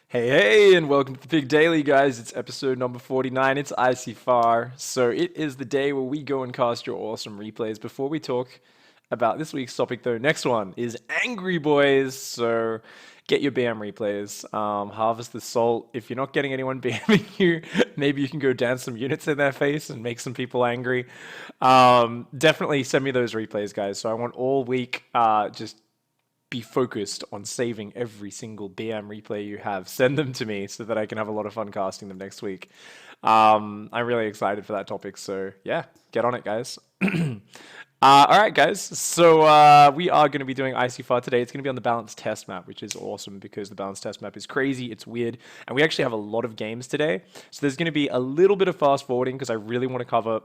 Hey, and welcome to the Pig Daily, guys. It's episode number 49. It's ICYFAR. So it is the day where we go and cast your awesome replays. Before we talk about this week's topic, though, next one is Angry Boys. So get your BM replays. Harvest the salt. If you're not getting anyone BMing you, maybe you can go dance some units in their face and make some people angry. Definitely send me those replays, guys. So I want all week just be focused on saving every single BM replay you have. Send them to me so that I can have a lot of fun casting them next week. I'm really excited for that topic, so yeah, get on it, guys. All right, guys. So we are going to be doing ICYFAR today. It's going to be on the balanced test map, which is awesome because the balanced test map is crazy. It's weird, and we actually have a lot of games today. So there's going to be a little bit of fast forwarding because I really want to cover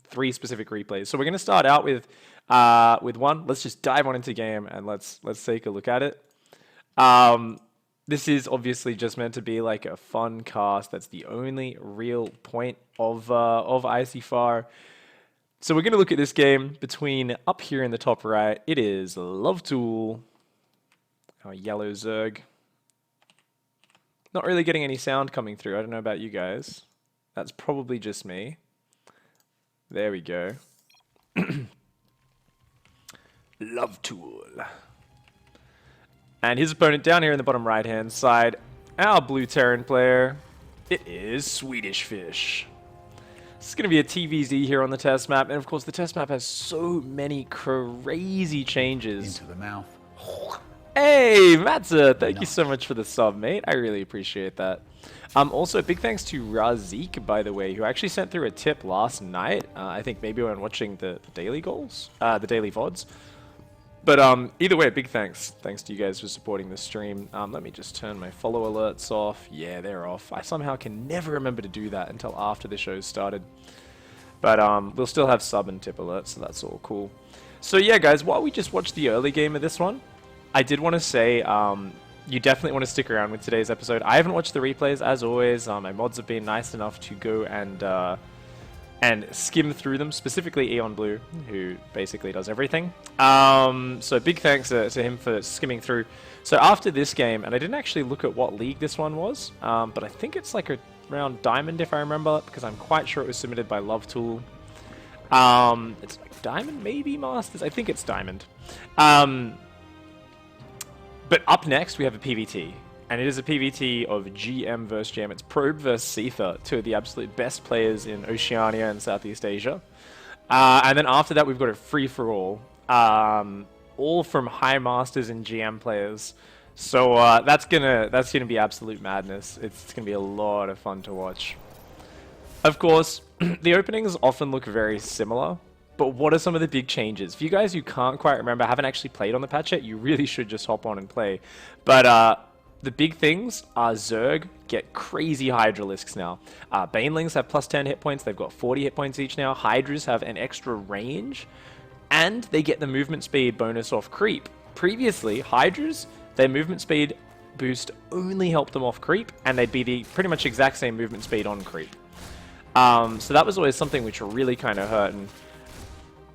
3 specific replays. So we're going to start out with one. Let's just dive on into the game and let's take a look at it. This is obviously just meant to be like a fun cast. That's the only real point of ICYFAR. So we're going to look at this game between up here in the top right. It is Love Tool, our yellow Zerg. Not really getting any sound coming through. I don't know about you guys. That's probably just me. There we go. Love Tool. And his opponent down here in the bottom right hand side, our blue Terran player, it is Swedish Fish. This is going to be a TVZ here on the test map, and of course the test map has so many crazy changes. Into the mouth. Hey, Matza, thank you so much for the sub, mate. I really appreciate that. Also, big thanks to Razik, by the way, who actually sent through a tip last night. I think maybe when watching the daily goals, the daily VODs. But either way, big thanks. Thanks to you guys for supporting the stream. Let me just turn my follow alerts off. Yeah, they're off. I somehow can never remember to do that until after the show started. But we'll still have sub and tip alerts, so that's all cool. So yeah, guys, while we just watched the early game of this one, I did want to say you definitely want to stick around with today's episode. I haven't watched the replays, as always. My mods have been nice enough to go and skim through them, specifically Eon Blue, who basically does everything. So big thanks to him for skimming through. So after this game, and I didn't actually look at what league this one was, but I think it's like around Diamond, if I remember, because I'm quite sure it was submitted by Love Tool. It's like Diamond, maybe Masters? I think it's Diamond. But up next, we have a PvT. And it is a PvT of GM versus GM. It's Probe versus Seether, 2 of the absolute best players in Oceania and Southeast Asia. And then after that, we've got a free-for-all. All from high masters and GM players. So that's gonna be absolute madness. It's gonna be a lot of fun to watch. Of course, the openings often look very similar. But what are some of the big changes? For you guys who can't quite remember, haven't actually played on the patch yet, you really should just hop on and play. But the big things are Zerg get crazy Hydralisks now. Banelings have plus 10 hit points. They've got 40 hit points each now. Hydras have an extra range. And they get the movement speed bonus off creep. Previously, Hydras, their movement speed boost only helped them off creep. And they'd be the pretty much exact same movement speed on creep. So that was always something which really kind of hurt. And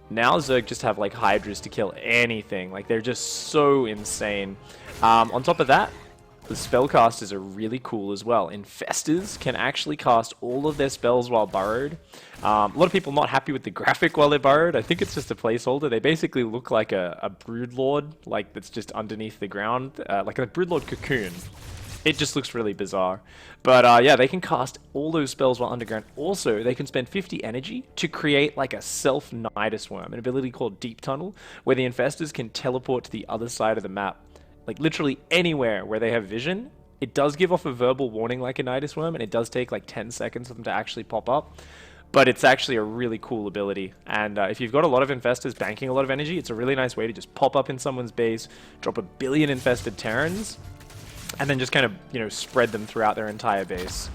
now Zerg just have like Hydras to kill anything. Like they're just so insane. On top of that, the spellcasters are really cool as well. Infestors can actually cast all of their spells while burrowed. A lot of people not happy with the graphic while they're burrowed. I think it's just a placeholder. They basically look like a Broodlord, like that's just underneath the ground, like a Broodlord cocoon. It just looks really bizarre. But yeah, they can cast all those spells while underground. Also, they can spend 50 energy to create like a self-Nidus Worm, an ability called Deep Tunnel, where the Infestors can teleport to the other side of the map. Like literally anywhere where they have vision. It does give off a verbal warning like a Nidus Worm, and it does take like 10 seconds for them to actually pop up. But it's actually a really cool ability. And if you've got a lot of Infestors banking a lot of energy, it's a really nice way to just pop up in someone's base, drop 1 billion infested Terrans, and then just kind of, you know, spread them throughout their entire base.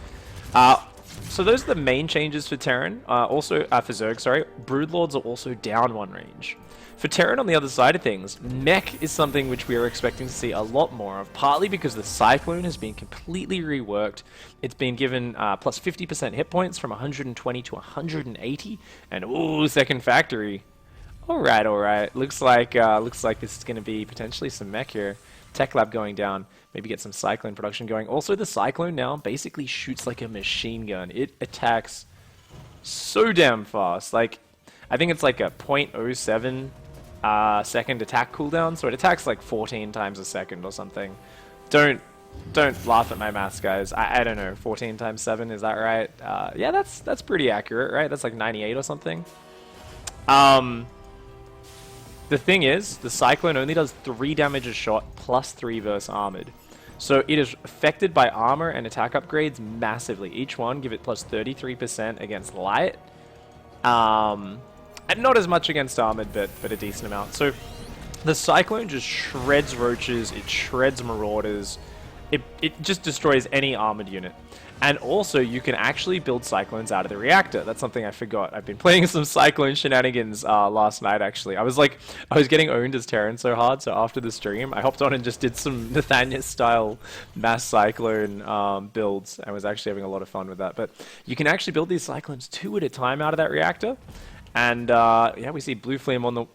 So those are the main changes for Terran. Also, for Zerg, sorry. Broodlords are also down 1 range. For Terran on the other side of things, Mech is something which we are expecting to see a lot more of, partly because the Cyclone has been completely reworked. It's been given plus 50% hit points from 120 to 180, and ooh, second factory. All right, all right. Looks like this is going to be potentially some mech here. Tech lab going down. Maybe get some cyclone production going. Also, the cyclone now basically shoots like a machine gun. It attacks so damn fast. Like, I think it's like a 0.07 second attack cooldown, so it attacks like 14 times a second or something. Don't laugh at my maths, guys. I don't know. 14 times 7, is that right? Yeah, that's pretty accurate, right? That's like 98 or something. The thing is, the Cyclone only does 3 damage a shot, plus 3 versus Armored. So it is affected by armor and attack upgrades massively. Each one give it plus 33% against light. And not as much against armored, but a decent amount. So the Cyclone just shreds roaches, it shreds marauders, it just destroys any armored unit. And also, you can actually build Cyclones out of the reactor. That's something I forgot. I've been playing some Cyclone shenanigans last night, actually. I was getting owned as Terran so hard, so after the stream, I hopped on and just did some Nathaniel-style mass Cyclone builds, and was actually having a lot of fun with that. But you can actually build these Cyclones 2 at a time out of that reactor. And yeah, we see blue flame on the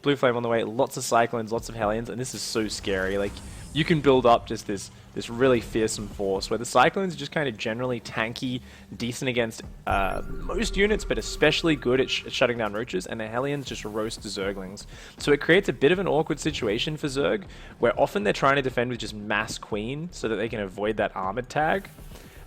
way. Lots of Cyclones, lots of Hellions, and this is so scary. Like, you can build up just this really fearsome force where the Cyclones are just kind of generally tanky, decent against most units, but especially good at shutting down roaches, and the Hellions just roast Zerglings. So it creates a bit of an awkward situation for Zerg, where often they're trying to defend with just mass Queen so that they can avoid that armored tag.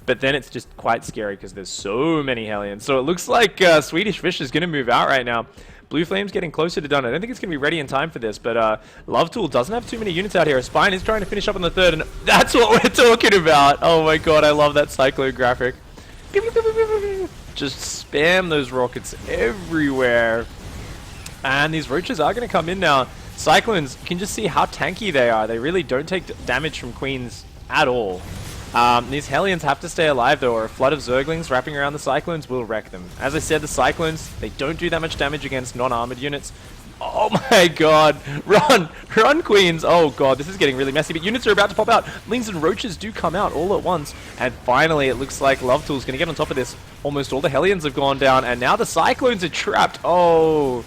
But then it's just quite scary because there's so many Hellions. So it looks like Swedish Fish is going to move out right now. Blue Flame's getting closer to done. I don't think it's going to be ready in time for this, but Love Tool doesn't have too many units out here. Spine is trying to finish up on the third, and that's what we're talking about. Oh my god, I love that Cyclone graphic. Just spam those rockets everywhere. And these roaches are going to come in now. Cyclones, you can just see how tanky they are. They really don't take damage from Queens at all. These Hellions have to stay alive though, or a flood of Zerglings wrapping around the Cyclones will wreck them. As I said, the Cyclones, they don't do that much damage against non-armored units. Oh my god! Run! Run, Queens! Oh god, this is getting really messy, but units are about to pop out. Lings and Roaches do come out all at once, and finally it looks like Love Tool's going to get on top of this. Almost all the Hellions have gone down, and now the Cyclones are trapped. Oh,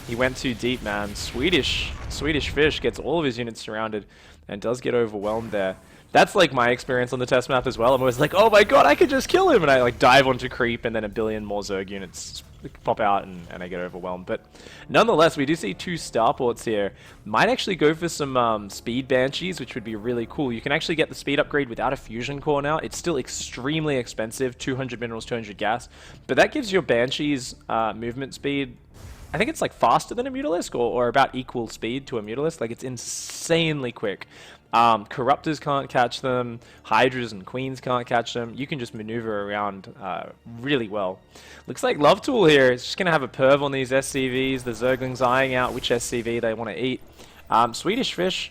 he went too deep, man. Swedish Fish gets all of his units surrounded, and does get overwhelmed there. That's like my experience on the test map as well. I'm always like, oh my god, I could just kill him! And I like dive onto creep, and then a billion more Zerg units pop out, and I get overwhelmed. But nonetheless, we do see 2 starports here. Might actually go for some speed Banshees, which would be really cool. You can actually get the speed upgrade without a fusion core now. It's still extremely expensive, 200 minerals, 200 gas. But that gives your Banshees movement speed, I think it's like faster than a Mutalisk, or about equal speed to a Mutalisk. Like, it's insanely quick. Corruptors can't catch them, Hydras and Queens can't catch them. You can just maneuver around really well. Looks like Love Tool here is just going to have a perv on these SCVs. The Zerglings eyeing out which SCV they want to eat. Swedish Fish,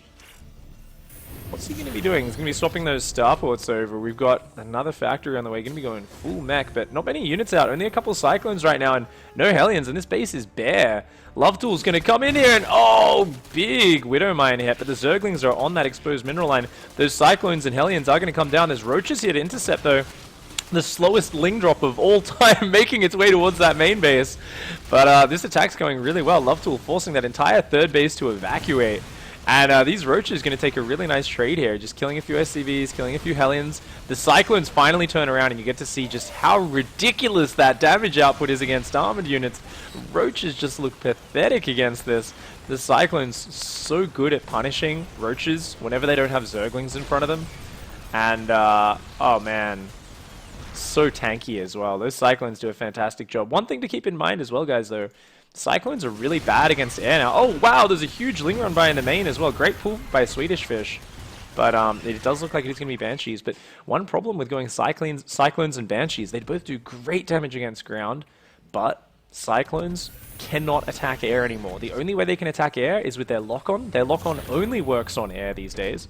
what's he going to be doing? He's going to be swapping those starports over. We've got another factory on the way, going to be going full mech, but not many units out. Only a couple of Cyclones right now, and no Hellions, and this base is bare. Love Tool's going to come in here, and oh, big Widow Mine hit, but the Zerglings are on that exposed mineral line. Those Cyclones and Hellions are going to come down. There's Roaches here to intercept, though. The slowest Ling drop of all time, making its way towards that main base. But this attack's going really well. Love Tool forcing that entire third base to evacuate. And these Roaches are going to take a really nice trade here, just killing a few SCVs, killing a few Hellions. The Cyclones finally turn around, and you get to see just how ridiculous that damage output is against armored units. Roaches just look pathetic against this. The Cyclones so good at punishing Roaches whenever they don't have Zerglings in front of them. And, oh man, so tanky as well. Those Cyclones do a fantastic job. One thing to keep in mind as well, guys, though, Cyclones are really bad against air now. Oh, wow, there's a huge Ling run by in the main as well. Great pull by Swedish Fish. But it does look like it's going to be Banshees. But one problem with going Cyclones and Banshees, they both do great damage against ground, but Cyclones cannot attack air anymore. The only way they can attack air is with their lock-on. Their lock-on only works on air these days,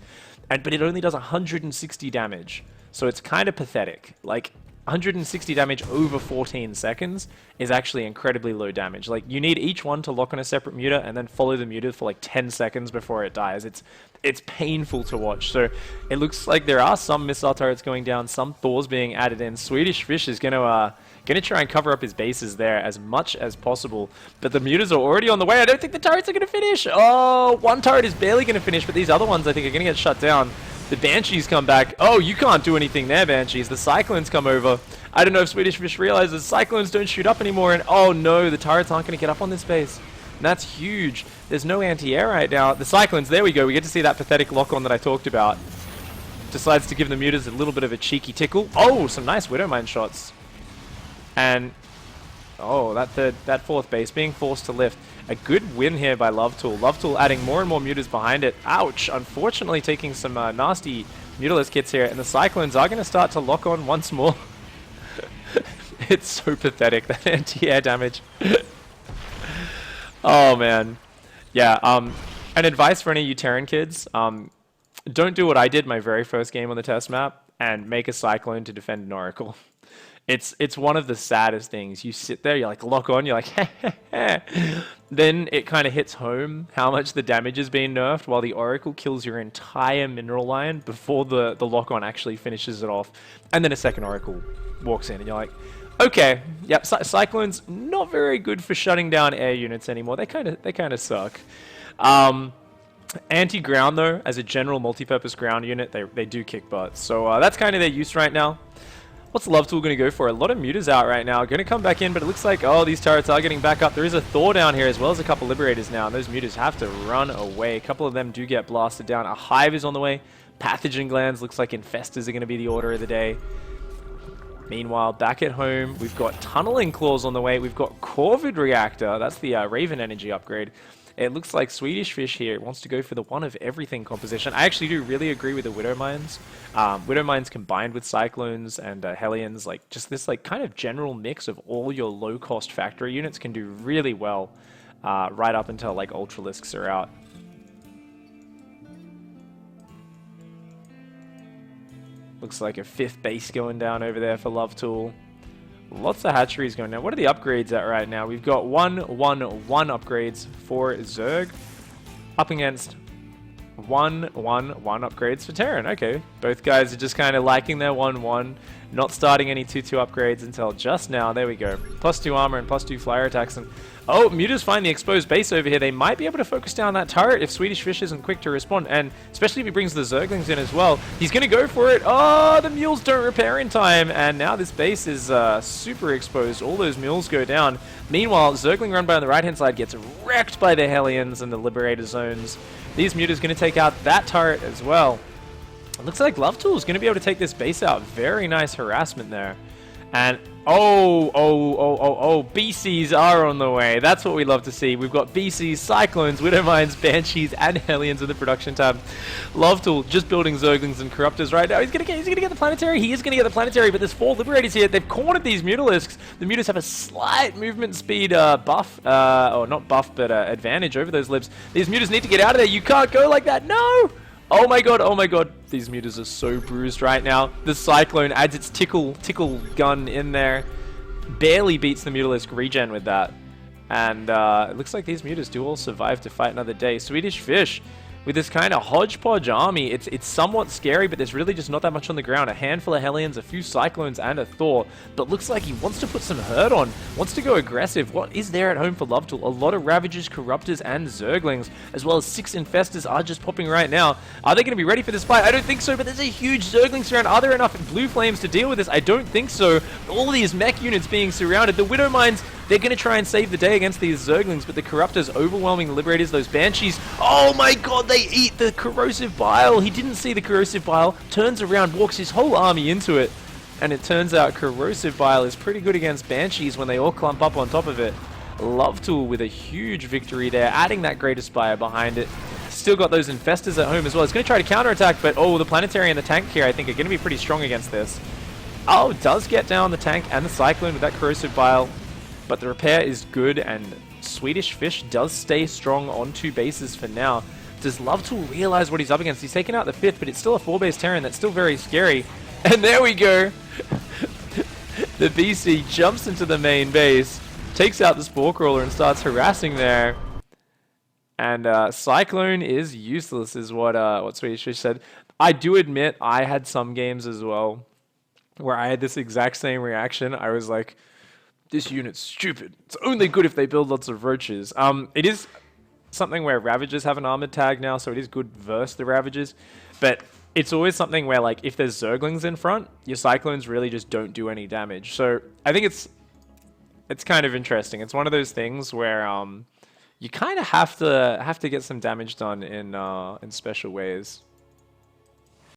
but it only does 160 damage. So it's kind of pathetic. Like, 160 damage over 14 seconds is actually incredibly low damage. Like, you need each one to lock on a separate muta and then follow the muta for like 10 seconds before it dies. It's painful to watch. So it looks like there are some missile turrets going down, some Thors being added in. Swedish Fish is going to Going to try and cover up his bases there as much as possible. But the mutas are already on the way. I don't think the turrets are going to finish. Oh, one turret is barely going to finish, but these other ones I think are going to get shut down. The Banshees come back. Oh, you can't do anything there, Banshees. The Cyclones come over. I don't know if Swedish Fish realizes Cyclones don't shoot up anymore. And oh no, the turrets aren't going to get up on this base. And that's huge. There's no anti-air right now. The Cyclones, there we go. We get to see that pathetic lock-on that I talked about. Decides to give the mutas a little bit of a cheeky tickle. Oh, some nice Widowmine shots. And oh, that fourth base being forced to lift. A good win here by Lovetool. Lovetool adding more and more mutas behind it. Ouch! Unfortunately taking some nasty Mutalisk hits here. And the Cyclones are going to start to lock on once more. It's so pathetic, that anti-air damage. Oh, man. Yeah, an advice for any of you Terran kids. Don't do what I did my very first game on the test map and make a Cyclone to defend an Oracle. It's one of the saddest things. You sit there, you're like, lock on, you're like, then it kind of hits home how much the damage is being nerfed while the Oracle kills your entire mineral line before the lock on actually finishes it off. And then a second Oracle walks in and you're like, okay, yep, Cyclones not very good for shutting down air units anymore. They kind of suck. Anti-ground though, as a general multi-purpose ground unit, they do kick butt. So that's kind of their use right now. What's Lovetool going to go for? A lot of mutas out right now. Going to come back in, but it looks like, oh, these turrets are getting back up. There is a Thor down here as well as a couple Liberators now, and those mutas have to run away. A couple of them do get blasted down. A Hive is on the way. Pathogen Glands, looks like Infestors are going to be the order of the day. Meanwhile, back at home, we've got Tunneling Claws on the way. We've got Corvid Reactor. That's the Raven Energy upgrade. It looks like Swedish Fish here wants to go for the one of everything composition. I actually do really agree with the Widow Mines. Widow Mines combined with Cyclones and Hellions, like just this like kind of general mix of all your low-cost factory units can do really well right up until like Ultralisks are out. Looks like a 5th base going down over there for Lovetool. Lots of hatcheries going down. What are the upgrades at right now? We've got 1-1-1 upgrades for Zerg up against 1-1-1 upgrades for Terran. Okay, both guys are just kind of liking their 1-1, not starting any 2-2 upgrades until just now. There we go. +2 armor and +2 flyer attacks. And oh, mutas find the exposed base over here. They might be able to focus down that turret if Swedish Fish isn't quick to respond, and especially if he brings the Zerglings in as well. He's going to go for it. Oh, the mules don't repair in time, and now this base is super exposed. All those mules go down. Meanwhile, Zergling run by on the right-hand side gets wrecked by the Hellions and the Liberator Zones. These mutas going to take out that turret as well. It looks like Lovetool is going to be able to take this base out. Very nice harassment there. And oh, BCs are on the way. That's what we love to see. We've got BCs, Cyclones, Widowmines, Banshees, and Hellions in the production tab. Lovetool just building Zerglings and Corruptors right now. He's gonna get the Planetary. He is gonna get the Planetary, but there's 4 Liberators here. They've cornered these Mutalisks. The Mutas have a slight movement speed buff, or not buff, but advantage over those Libs. These Mutas need to get out of there. You can't go like that. No! Oh my god, these mutas are so bruised right now. The Cyclone adds its tickle gun in there. Barely beats the Mutalisk regen with that. And it looks like these mutas do all survive to fight another day. Swedish Fish, with this kind of hodgepodge army, it's somewhat scary, but there's really just not that much on the ground. A handful of Hellions, a few Cyclones, and a Thor. But looks like he wants to put some hurt on, wants to go aggressive. What is there at home for Lovetool? A lot of Ravagers, Corruptors, and Zerglings, as well as 6 Infestors are just popping right now. Are they going to be ready for this fight? I don't think so, but there's a huge Zergling surround. Are there enough Blue Flames to deal with this? I don't think so. All of these mech units being surrounded. The Widow Mines, they're going to try and save the day against these Zerglings, but the Corruptors overwhelming the Liberators, those Banshees. Oh my god, they eat the Corrosive Bile. He didn't see the Corrosive Bile, turns around, walks his whole army into it, and it turns out Corrosive Bile is pretty good against Banshees when they all clump up on top of it. Lovetool with a huge victory there, adding that Great Aspire behind it. Still got those Infestors at home as well. It's going to try to counterattack, but oh, the Planetary and the tank here I think are going to be pretty strong against this. Oh, does get down the tank and the Cyclone with that Corrosive Bile. But the repair is good, and Swedish Fish does stay strong on 2 bases for now. Does Lovetool realize what he's up against? He's taken out the 5th, but it's still a 4-base Terran. That's still very scary. And there we go. The BC jumps into the main base, takes out the Spore Crawler, and starts harassing there. And Cyclone is useless, is what Swedish Fish said. I do admit I had some games as well where I had this exact same reaction. I was like, this unit's stupid. It's only good if they build lots of roaches. It is something where Ravagers have an armored tag now, so it is good versus the Ravagers. But it's always something where, like, if there's Zerglings in front, your Cyclones really just don't do any damage. So I think it's kind of interesting. It's one of those things where you kind of have to get some damage done in special ways.